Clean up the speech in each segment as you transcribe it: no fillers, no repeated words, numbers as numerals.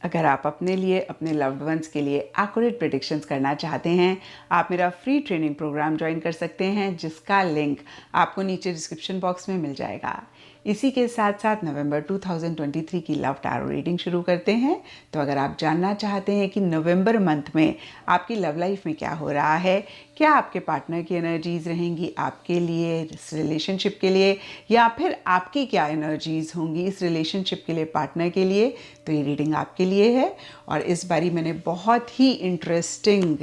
अगर आप अपने लिए, अपने लव्ड वंस के लिए एक्यूरेट प्रेडिक्शंस करना चाहते हैं, आप मेरा फ्री ट्रेनिंग प्रोग्राम ज्वाइन कर सकते हैं, जिसका लिंक आपको नीचे डिस्क्रिप्शन बॉक्स में मिल जाएगा। इसी के साथ साथ नवंबर 2023 की लव टैरो रीडिंग शुरू करते हैं। तो अगर आप जानना चाहते हैं कि नवंबर मंथ में आपकी लव लाइफ में क्या हो रहा है, क्या आपके पार्टनर की एनर्जीज रहेंगी आपके लिए, इस रिलेशनशिप के लिए, या फिर आपकी क्या एनर्जीज होंगी इस रिलेशनशिप के लिए, पार्टनर के लिए, तो ये रीडिंग आपके लिए है। और इस बारी मैंने बहुत ही interesting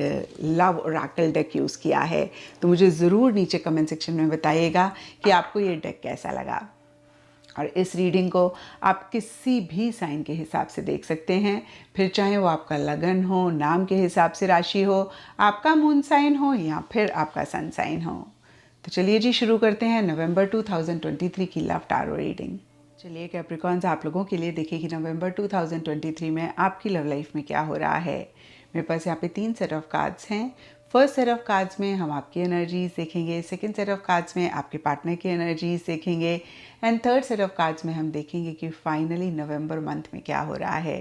love oracle deck use किया है, तो मुझे ज़रूर नीचे कमेंट सेक्शन में बताइएगा कि आपको ये डेक कैसा लगा। और इस रीडिंग को आप किसी भी साइन के हिसाब से देख सकते हैं, फिर चाहे वो आपका लगन हो, नाम के हिसाब से राशि हो, आपका मून साइन हो, या फिर आपका सन साइन हो। तो चलिए जी, शुरू करते हैं नवंबर 2023 की लव टैरो रीडिंग। चलिए कैप्रिकॉन्स, आप लोगों के लिए देखिए कि नवंबर 2023 में आपकी लव लाइफ में क्या हो रहा है। मेरे पास यहाँ पे 3 सेट ऑफ कार्ड्स हैं। फर्स्ट सेट ऑफ कार्ड्स में हम आपकी एनर्जीज देखेंगे, सेकंड सेट ऑफ कार्ड्स में आपके पार्टनर की एनर्जीज देखेंगे, and third set of cards में हम देखेंगे कि फाइनली नवंबर मंथ में क्या हो रहा है।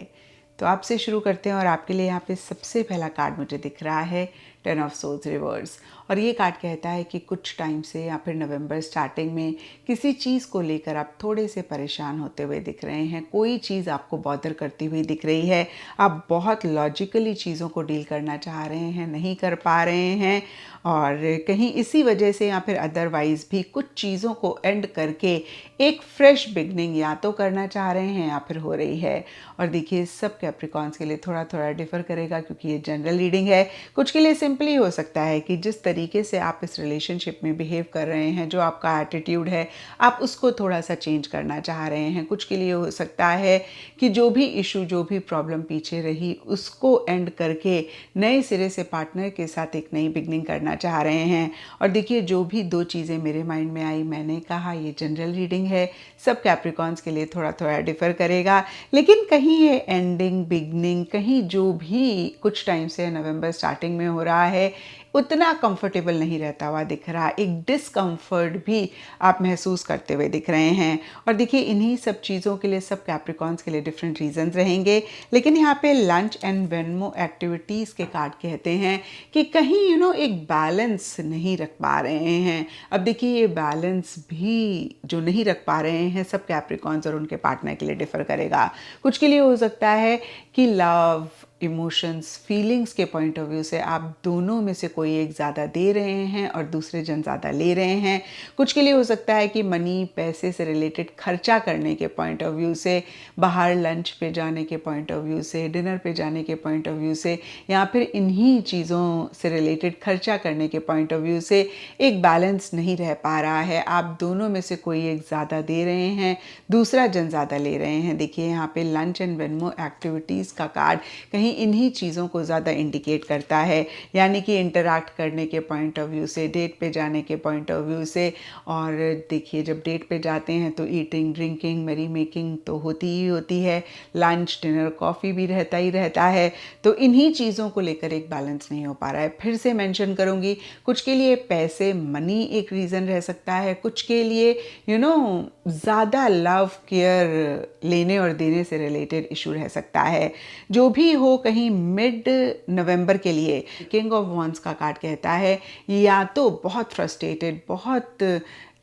तो आपसे शुरू करते हैं, और आपके लिए यहाँ पे सबसे पहला कार्ड मुझे दिख रहा है 10 ऑफ सोल्स रिवर्स। और ये कार्ड कहता है कि कुछ टाइम से या फिर नवंबर स्टार्टिंग में किसी चीज़ को लेकर आप थोड़े से परेशान होते हुए दिख रहे हैं, कोई चीज़ आपको बॉदर करती हुई दिख रही है, आप बहुत लॉजिकली चीज़ों को डील करना चाह रहे हैं, नहीं कर पा रहे हैं, और कहीं इसी वजह से या फिर अदरवाइज़ भी कुछ चीज़ों को एंड करके एक फ्रेश बिगनिंग या तो करना चाह रहे हैं या फिर हो रही है। और देखिए, सब कैप्रिकॉन्स के लिए थोड़ा थोड़ा डिफर करेगा, क्योंकि ये जनरल रीडिंग है। कुछ के लिए सिंपली हो सकता है कि जिस तरीके से आप इस रिलेशनशिप में बिहेव कर रहे हैं, जो आपका एटीट्यूड है, आप उसको थोड़ा सा चेंज करना चाह रहे हैं। कुछ के लिए हो सकता है कि जो भी इशू, जो भी प्रॉब्लम पीछे रही, उसको एंड करके नए सिरे से पार्टनर के साथ एक नई बिगनिंग करना चाह रहे हैं। और देखिए, जो भी 2 चीज़ें मेरे माइंड में आई, मैंने कहा ये जनरल रीडिंग है, सब कैप्रिकॉन्स के लिए थोड़ा थोड़ा डिफर करेगा, लेकिन कहीं ये एंडिंग, बिगनिंग, कहीं जो भी कुछ टाइम से नवंबर स्टार्टिंग में हो रहा है, उतना कंफर्टेबल नहीं रहता हुआ दिख रहा। एक डिसकंफर्ट भी आप महसूस करते हुए दिख रहे हैं। और देखिए, इन्हीं सब चीज़ों के लिए सब कैप्रिकॉन्स के लिए डिफरेंट रीजंस रहेंगे, लेकिन यहाँ पे लंच एंड वेनमो एक्टिविटीज़ के कार्ड कहते हैं कि कहीं एक बैलेंस नहीं रख पा रहे हैं। अब देखिए, ये बैलेंस भी जो नहीं रख पा रहे हैं, सब कैप्रिकॉन्स और उनके पार्टनर के लिए डिफर करेगा। कुछ के लिए हो सकता है कि लव, इमोशंस, फीलिंग्स के पॉइंट ऑफ व्यू से आप दोनों में से कोई एक ज़्यादा दे रहे हैं और दूसरे जन ज़्यादा ले रहे हैं। कुछ के लिए हो सकता है कि मनी, पैसे से रिलेटेड खर्चा करने के पॉइंट ऑफ व्यू से, बाहर लंच पे जाने के पॉइंट ऑफ व्यू से, डिनर पे जाने के पॉइंट ऑफ व्यू से, या फिर इन्हीं चीज़ों से रिलेटेड खर्चा करने के पॉइंट ऑफ व्यू से एक बैलेंस नहीं रह पा रहा है। आप दोनों में से कोई एक ज़्यादा दे रहे हैं, दूसरा जन ज़्यादा ले रहे हैं। देखिए, यहाँ पे लंच एंड वेनमो एक्टिविटीज़ का कार्ड कहीं इन्हीं चीज़ों को ज़्यादा इंडिकेट करता है, यानी कि इंटरैक्ट करने के पॉइंट ऑफ व्यू से, डेट पे जाने के पॉइंट ऑफ व्यू से। और देखिए, जब डेट पे जाते हैं तो ईटिंग, ड्रिंकिंग, मरी मेकिंग तो होती ही होती है, लंच, डिनर, कॉफ़ी भी रहता ही रहता है। तो इन्हीं चीज़ों को लेकर एक बैलेंस नहीं हो पा रहा है। फिर से मेंशन करूँगी, कुछ के लिए पैसे, मनी एक रीज़न रह सकता है, कुछ के लिए ज़्यादा लव, केयर लेने और देने से रिलेटेड इशू रह सकता है। जो भी हो, कहीं मिड नवंबर के लिए किंग ऑफ वॉन्ड्स का कार्ड कहता है या तो बहुत फ्रस्ट्रेटेड, बहुत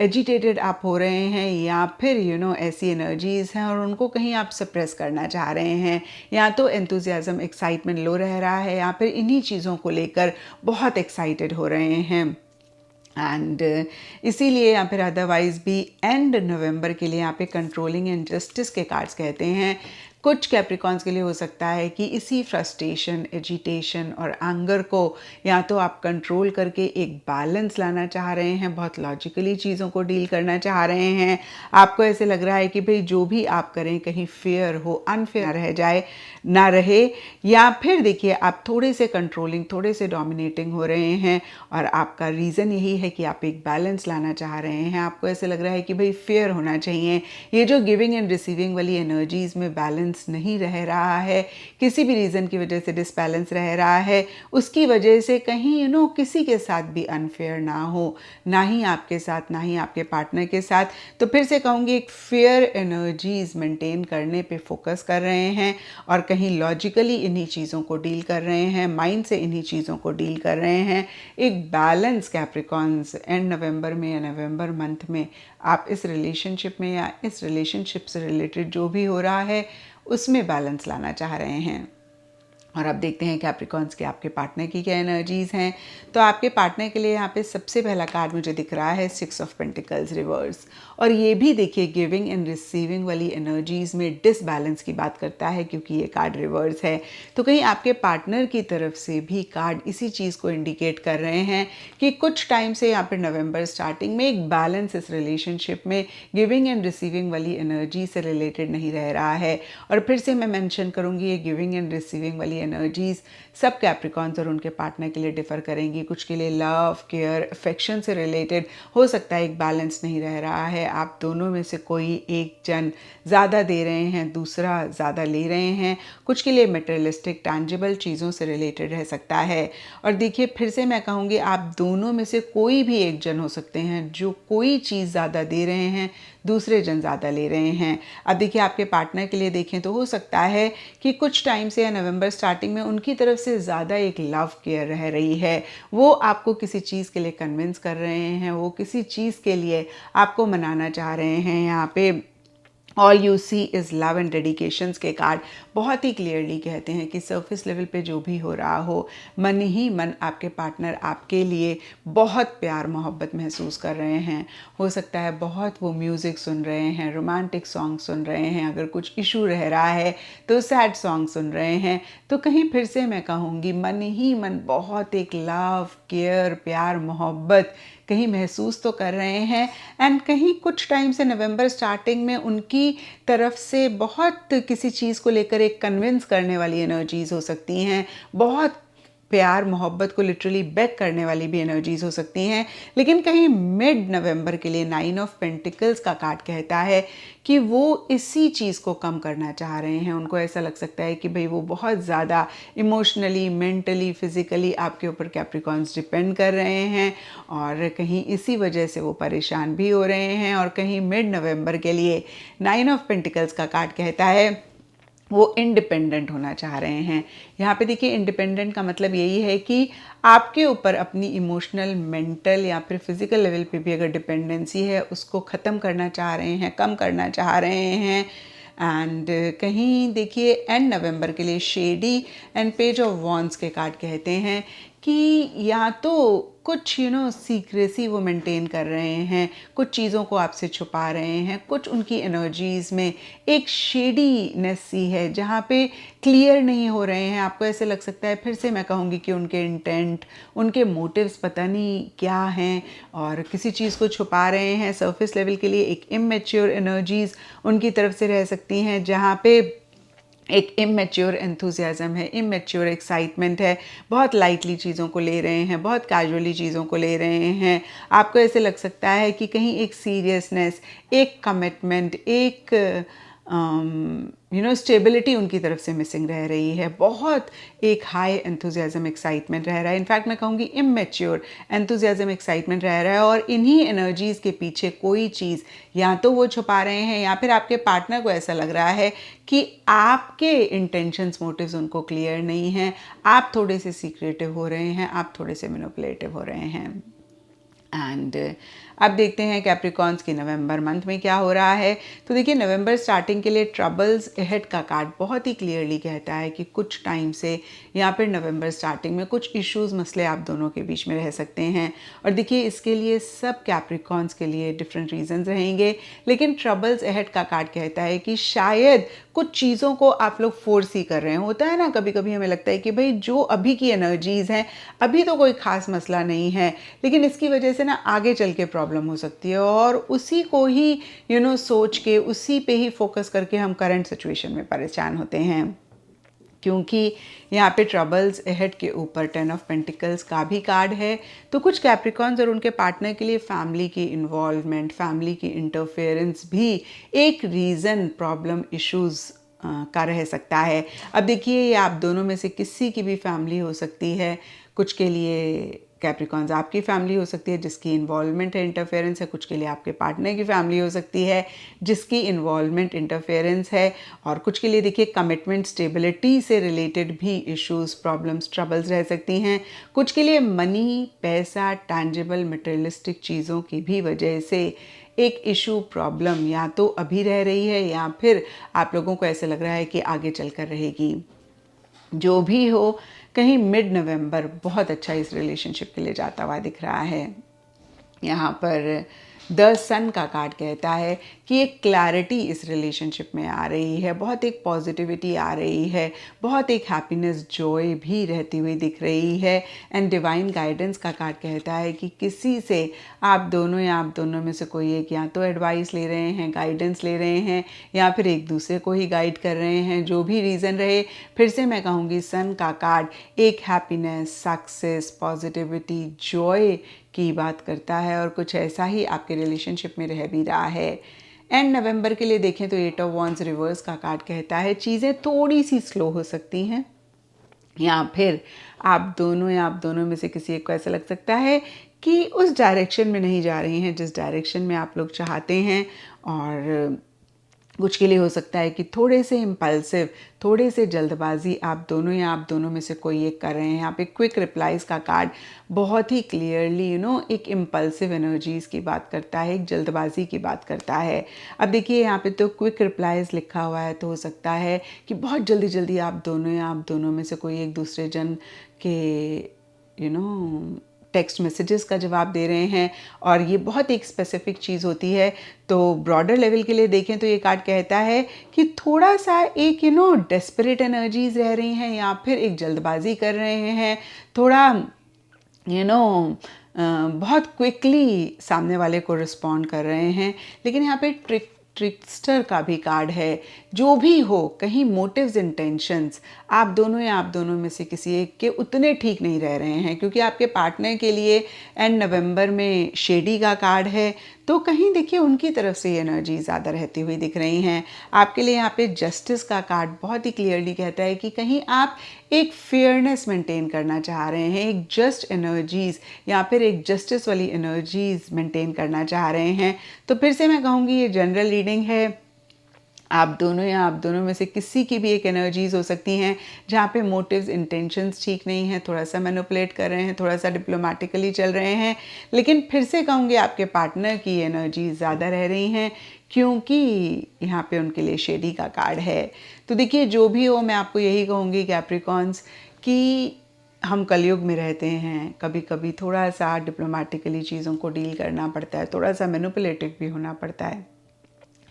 एजिटेटेड आप हो रहे हैं, या फिर ऐसी एनर्जीज हैं और उनको कहीं आप सप्रेस करना चाह रहे हैं, या तो एंथुजियाज्म, एक्साइटमेंट लो रह रहा है, या फिर इन्हीं चीज़ों को लेकर बहुत एक्साइटेड हो रहे हैं। एंड इसीलिए या फिर अदरवाइज भी एंड नवंबर के लिए यहाँ पे कंट्रोलिंग एंड जस्टिस के कार्ड्स कहते हैं। कुछ कैप्रिकॉन्स के लिए हो सकता है कि इसी फ्रस्ट्रेशन, एजिटेशन और एंगर को या तो आप कंट्रोल करके एक बैलेंस लाना चाह रहे हैं, बहुत लॉजिकली चीज़ों को डील करना चाह रहे हैं। आपको ऐसे लग रहा है कि भाई जो भी आप करें कहीं फेयर हो, अनफेयर रह जाए, ना रहे, या फिर देखिए, आप थोड़े से कंट्रोलिंग, थोड़े से डोमिनेटिंग हो रहे हैं, और आपका रीज़न यही है कि आप एक बैलेंस लाना चाह रहे हैं। आपको ऐसे लग रहा है कि भाई फेयर होना चाहिए, ये जो गिविंग एंड रिसीविंग वाली एनर्जीज में बैलेंस बैलेंस नहीं रह रहा है, किसी भी रीज़न की वजह से डिसबैलेंस रह रहा है, उसकी वजह से कहीं किसी के साथ भी अनफेयर ना हो, ना ही आपके साथ ना ही आपके पार्टनर के साथ। तो फिर से कहूँगी एक फेयर एनर्जीज मेंटेन करने पे फोकस कर रहे हैं और कहीं लॉजिकली इन्हीं चीज़ों को डील कर रहे हैं, माइंड से इन्हीं चीज़ों को डील कर रहे हैं। एक बैलेंस कैप्रिकॉन्स एंड नवंबर में या नवंबर मंथ में आप इस रिलेशनशिप में या इस रिलेशनशिप से रिलेटेड जो भी हो रहा है उसमें बैलेंस लाना चाह रहे हैं। और अब देखते हैं कैप्रिकॉन्स के आपके पार्टनर की क्या एनर्जीज़ हैं। तो आपके पार्टनर के लिए यहाँ पे सबसे पहला कार्ड मुझे दिख रहा है 6 ऑफ पेंटिकल्स रिवर्स, और ये भी देखिए गिविंग एंड रिसीविंग वाली एनर्जीज़ में डिसबैलेंस की बात करता है क्योंकि ये कार्ड रिवर्स है। तो कहीं आपके पार्टनर की तरफ से भी कार्ड इसी चीज़ को इंडिकेट कर रहे हैं कि कुछ टाइम से यहाँ पर नवंबर स्टार्टिंग में एक बैलेंस इस रिलेशनशिप में गिविंग एंड रिसीविंग वाली एनर्जी से रिलेटेड नहीं रह रहा है। और फिर से मैं मेंशन करूँगी ये गिविंग एंड रिसीविंग वाली एनर्जीज सब कैप्रिकॉन्स और उनके पार्टनर के लिए डिफर करेंगी। कुछ के लिए लव, केयर, अफेक्शन से रिलेटेड हो सकता है एक बैलेंस नहीं रह रहा है, आप दोनों में से कोई एक जन ज़्यादा दे रहे हैं, दूसरा ज़्यादा ले रहे हैं। कुछ के लिए मटेरियलिस्टिक टैंजिबल चीज़ों से रिलेटेड रह सकता है। और देखिए फिर से मैं कहूँगी आप दोनों में से कोई भी एक जन हो सकते हैं जो कोई चीज़ ज़्यादा दे रहे हैं, दूसरे जन ज़्यादा ले रहे हैं। अब देखिए आपके पार्टनर के लिए देखें तो हो सकता है कि कुछ टाइम से या नवंबर स्टार्टिंग में उनकी तरफ से ज़्यादा एक लव केयर रह रही है, वो आपको किसी चीज़ के लिए कन्विंस कर रहे हैं, वो किसी चीज़ के लिए आपको मनाना चाह रहे हैं। यहाँ पे all you see is love and dedications के कार्ड बहुत ही क्लियरली कहते हैं कि सरफेस लेवल पे जो भी हो रहा हो, मन ही मन आपके पार्टनर आपके लिए बहुत प्यार मोहब्बत महसूस कर रहे हैं। हो सकता है बहुत वो म्यूज़िक सुन रहे हैं, रोमांटिक सॉन्ग सुन रहे हैं, अगर कुछ इशू रह रहा है तो सैड सॉन्ग सुन रहे हैं। तो कहीं फिर से मैं कहूँगी मन ही मन बहुत एक लव, केयर, प्यार, मोहब्बत कहीं महसूस तो कर रहे हैं। एंड कहीं कुछ टाइम से नवंबर स्टार्टिंग में उनकी तरफ से बहुत किसी चीज़ को लेकर एक कन्विंस करने वाली एनर्जीज़ हो सकती हैं, बहुत प्यार मोहब्बत को लिटरली बैक करने वाली भी एनर्जीज हो सकती हैं। लेकिन कहीं मिड नवंबर के लिए 9 ऑफ पेंटिकल्स का कार्ड कहता है कि वो इसी चीज़ को कम करना चाह रहे हैं। उनको ऐसा लग सकता है कि भाई वो बहुत ज़्यादा इमोशनली, मेंटली, फिजिकली आपके ऊपर कैप्रिकॉन्स डिपेंड कर रहे हैं और कहीं इसी वजह से वो परेशान भी हो रहे हैं। और कहीं मिड नवंबर के लिए 9 ऑफ पेंटिकल्स का कार्ड कहता है वो इंडिपेंडेंट होना चाह रहे हैं। यहाँ पे देखिए इंडिपेंडेंट का मतलब यही है कि आपके ऊपर अपनी इमोशनल, मेंटल या फिर फिजिकल लेवल पे भी अगर डिपेंडेंसी है उसको ख़त्म करना चाह रहे हैं, कम करना चाह रहे हैं। एंड कहीं देखिए एंड नवंबर के लिए shady and page of wands के कार्ड कहते हैं कि या तो कुछ सीक्रेसी वो मेंटेन कर रहे हैं, कुछ चीज़ों को आपसे छुपा रहे हैं, कुछ उनकी एनर्जीज़ में एक शेडीनेस सी है जहाँ पे क्लियर नहीं हो रहे हैं। आपको ऐसे लग सकता है, फिर से मैं कहूँगी कि उनके इंटेंट, उनके मोटिव्स पता नहीं क्या हैं और किसी चीज़ को छुपा रहे हैं। सरफेस लेवल के लिए एक इमैच्योर एनर्जीज़ उनकी तरफ से रह सकती हैं जहाँ पे एक इमेच्योर एंथुजियाज़म है, इमेच्योर एक्साइटमेंट है, बहुत लाइटली चीज़ों को ले रहे हैं, बहुत कैजुअली चीज़ों को ले रहे हैं। आपको ऐसे लग सकता है कि कहीं एक सीरियसनेस, एक कमिटमेंट, एक स्टेबिलिटी उनकी तरफ से मिसिंग रह रही है। बहुत एक हाई एंथुजियाज़म, एक्साइटमेंट रह रहा है। इनफैक्ट मैं कहूँगी इमेच्योर एंथुजियाज़म, एक्साइटमेंट रह रहा है और इन्हीं एनर्जीज़ के पीछे कोई चीज़ या तो वो छुपा रहे हैं या फिर आपके पार्टनर को ऐसा लग रहा है कि आपके इंटेंशंस, मोटिव्स उनको क्लियर नहीं हैं। आप थोड़े से सीक्रेटिव हो रहे हैं, आप थोड़े से मैनिपुलेटिव हो रहे हैं। एंड अब देखते हैं कैप्रिकॉन्स की नवंबर मंथ में क्या हो रहा है। तो देखिए नवंबर स्टार्टिंग के लिए ट्रबल्स अहेड का कार्ड बहुत ही क्लियरली कहता है कि कुछ टाइम से या फिर नवंबर स्टार्टिंग में कुछ इश्यूज, मसले आप दोनों के बीच में रह सकते हैं। और देखिए इसके लिए सब कैप्रिकॉन्स के लिए डिफरेंट रीजंस रहेंगे, लेकिन ट्रबल्स अहेड का कार्ड कहता है कि शायद कुछ चीज़ों को आप लोग फोर्स ही कर रहे हैं। होता है ना, कभी कभी हमें लगता है कि भाई जो अभी की एनर्जीज़ हैं, अभी तो कोई ख़ास मसला नहीं है, लेकिन इसकी वजह से ना आगे चल के प्रॉब्लम हो सकती है और उसी को ही सोच के, उसी पे ही फोकस करके हम करंट सिचुएशन में परेशान होते हैं। क्योंकि यहाँ पे ट्रबल्स अहेड के ऊपर 10 ऑफ पेंटिकल्स का भी कार्ड है। तो कुछ कैप्रिकॉन्स और उनके पार्टनर के लिए फैमिली की इन्वॉल्वमेंट, फैमिली की इंटरफेरेंस भी एक रीज़न प्रॉब्लम, इश्यूज़ का रह सकता है। अब देखिए ये आप दोनों में से किसी की भी फैमिली हो सकती है। कुछ के लिए कैप्रिकॉन्स आपकी फैमिली हो सकती है जिसकी इन्वॉल्वमेंट है, इंटरफेरेंस है। कुछ के लिए आपके पार्टनर की फैमिली हो सकती है जिसकी इन्वॉल्वमेंट, इंटरफेरेंस है। और कुछ के लिए देखिए कमिटमेंट, स्टेबिलिटी से रिलेटेड भी इश्यूज, प्रॉब्लम्स, ट्रबल्स रह सकती हैं। कुछ के लिए मनी, पैसा, टैंजिबल, मटेरियलिस्टिक चीज़ों की भी वजह से एक इशू, प्रॉब्लम या तो अभी रह रही है या फिर आप लोगों को ऐसे लग रहा है कि आगे चलकर रहेगी। जो भी हो, कहीं मिड नवंबर बहुत अच्छा इस रिलेशनशिप के लिए जाता हुआ दिख रहा है। यहाँ पर द सन का कार्ड कहता है कि एक क्लैरिटी इस रिलेशनशिप में आ रही है, बहुत एक पॉजिटिविटी आ रही है, बहुत एक हैप्पीनेस, जॉय भी रहती हुई दिख रही है। एंड डिवाइन गाइडेंस का कार्ड कहता है कि किसी से आप दोनों या आप दोनों में से कोई एक या तो एडवाइस ले रहे हैं, गाइडेंस ले रहे हैं या फिर एक दूसरे को ही गाइड कर रहे हैं। जो भी रीज़न रहे, फिर से मैं कहूँगी सन का कार्ड एक हैप्पीनेस, सक्सेस, पॉजिटिविटी, जॉय की बात करता है और कुछ ऐसा ही आपके रिलेशनशिप में रह भी रहा है। एंड नवंबर के लिए देखें तो 8 ऑफ वॉन्ड्स रिवर्स का कार्ड कहता है चीज़ें थोड़ी सी स्लो हो सकती हैं या फिर आप दोनों या आप दोनों में से किसी एक को ऐसा लग सकता है कि उस डायरेक्शन में नहीं जा रही हैं जिस डायरेक्शन में आप लोग चाहते हैं। और कुछ के लिए हो सकता है कि थोड़े से इम्पल्सिव, थोड़े से जल्दबाजी आप दोनों या आप दोनों में से कोई एक कर रहे हैं। यहाँ पे क्विक रिप्लाईज का कार्ड बहुत ही क्लियरली एक इम्पल्सिव एनर्जीज़ की बात करता है, एक जल्दबाजी की बात करता है। अब देखिए यहाँ पे तो क्विक रिप्लाईज लिखा हुआ है, तो हो सकता है कि बहुत जल्दी जल्दी आप दोनों या आप दोनों में से कोई एक दूसरे जन के टेक्स्ट मैसेजेस का जवाब दे रहे हैं और ये बहुत एक स्पेसिफिक चीज़ होती है। तो ब्रॉडर लेवल के लिए देखें तो ये कार्ड कहता है कि थोड़ा सा एक डेस्परेट एनर्जीज रह रही हैं या फिर एक जल्दबाजी कर रहे हैं, थोड़ा बहुत क्विकली सामने वाले को रिस्पॉन्ड कर रहे हैं। लेकिन यहाँ पे ट्रिकस्टर का भी कार्ड है। जो भी हो, कहीं मोटिव्स, इंटेंशंस आप दोनों या आप दोनों में से किसी एक के उतने ठीक नहीं रह रहे हैं क्योंकि आपके पार्टनर के लिए एंड नवंबर में शेडी का कार्ड है। तो कहीं देखिए उनकी तरफ से एनर्जी ज़्यादा रहती हुई दिख रही हैं। आपके लिए यहाँ पे जस्टिस का कार्ड बहुत ही क्लियरली कहता है कि कहीं आप एक फेयरनेस मेंटेन करना चाह रहे हैं, एक जस्ट एनर्जीज़ या फिर एक जस्टिस वाली एनर्जीज़ मेंटेन करना चाह रहे हैं। तो फिर से मैं कहूँगी ये जनरल रीडिंग है। आप दोनों या आप दोनों में से किसी की भी एक एनर्जीज हो सकती हैं जहाँ पे मोटिव्स, इंटेंशंस ठीक नहीं हैं, थोड़ा सा मैनिपुलेट कर रहे हैं, थोड़ा सा डिप्लोमेटिकली चल रहे हैं। लेकिन फिर से कहूँगी आपके पार्टनर की एनर्जी ज़्यादा रह रही हैं क्योंकि यहाँ पे उनके लिए शेडी का कार्ड है। तो देखिए जो भी हो, मैं आपको यही कहूँगी कैप्रिकॉन्स कि हम कलयुग में रहते हैं, कभी कभी थोड़ा सा डिप्लोमेटिकली चीज़ों को डील करना पड़ता है, थोड़ा सा मैनिपुलेटिव भी होना पड़ता है।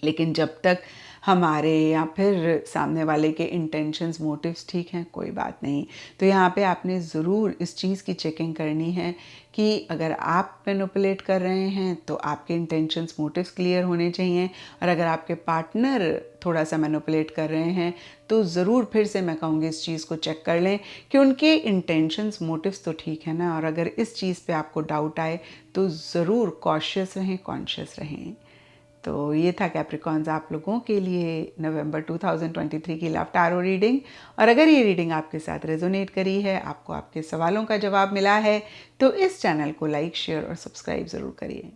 लेकिन जब तक हमारे या फिर सामने वाले के इंटेंशंस, मोटिव्स ठीक हैं, कोई बात नहीं। तो यहाँ पे आपने ज़रूर इस चीज़ की चेकिंग करनी है कि अगर आप मैनिपुलेट कर रहे हैं तो आपके इंटेंशंस, मोटिव्स क्लियर होने चाहिए। और अगर आपके पार्टनर थोड़ा सा मैनिपुलेट कर रहे हैं तो ज़रूर फिर से मैं कहूँगी इस चीज़ को चेक कर लें कि उनके इंटेंशंस, मोटिव्स तो ठीक है ना। और अगर इस चीज़ पे आपको डाउट आए तो ज़रूर कॉशियस रहें, कॉन्शियस रहें। तो ये था कैप्रिकॉन्स आप लोगों के लिए नवंबर 2023 की लव टैरो रीडिंग। और अगर ये रीडिंग आपके साथ रेजोनेट करी है, आपको आपके सवालों का जवाब मिला है, तो इस चैनल को लाइक, शेयर और सब्सक्राइब ज़रूर करिए।